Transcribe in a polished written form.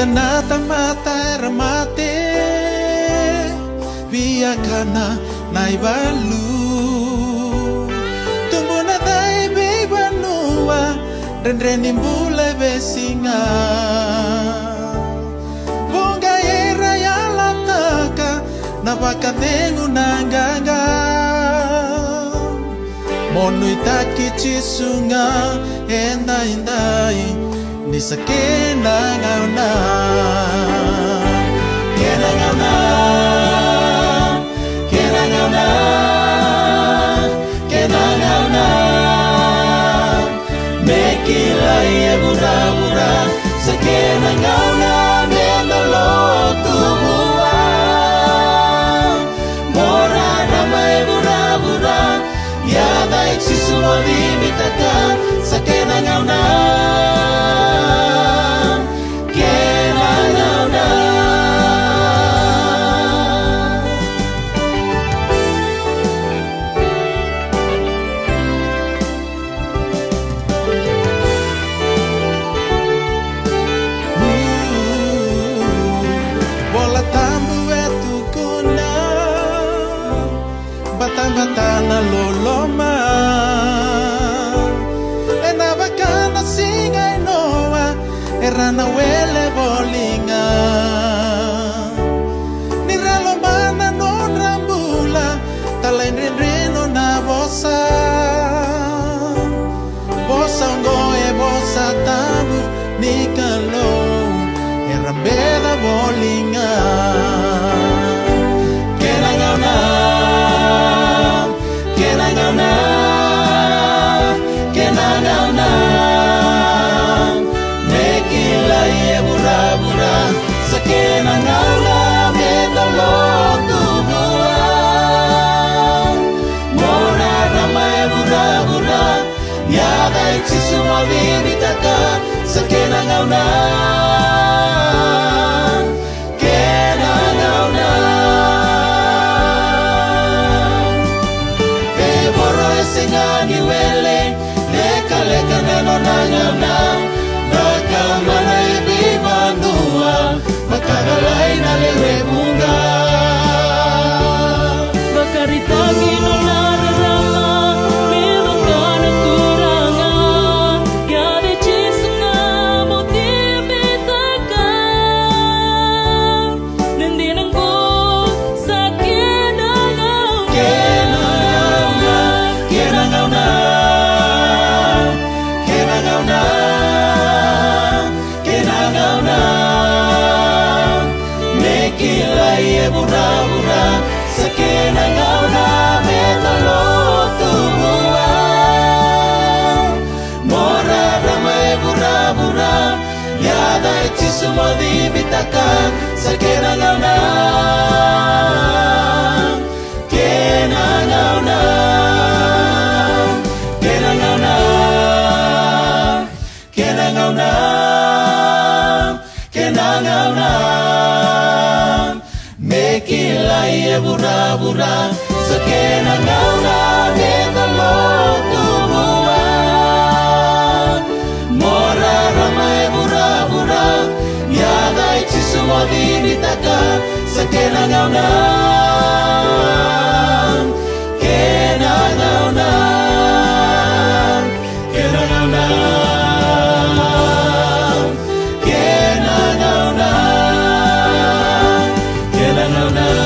Ganata mata ramate via kana naibalu tumbuna dai bebanua rendreni mbule besinga bonga era yala taka nabaka tengu nanganga monu itaki chisunga endai ni sakena ngauna kena ngauna kena ngauna kena ngauna mekila ye bura bura sakena ngauna mendalo tubuwa mora ramai bura bura ya dai sisumo limitaka sakena ngauna batana loloma ena bacana singa inoa errana huele bolinga ni ralomana no rambula talenreno na bosa bosa ngoe bosa tabu ni calo errambeda bolinga sakena ngauna mendalo tubuwa mora ramai bura bura yada ichisuma limitaka sakena ngauna kena ngauna te boro esengani wele leka leka neno na ngauna baka mana ibi bandua Makagalay na lewe bunga Bakaritagi no nararama Meron ka ng kurangan Yari chiso nga mo timita ka Nandinang ko sa kinangaw Kinangaw Kinangaw na Kinangaw na Kinangaw na Kilai bura bura sakena ngauna metalo tubuwa mora ramai bura bura yada ichisuma dibitaka sakena ngauna kena ngauna kena ngauna kena ngauna kena ngauna Kilai bura bura sakena ngauna metalo tubuwa mora ramai bura bura yada ichisuma dibitaka sakena ngauna kena ngauna kena ngauna kena ngauna kena ngauna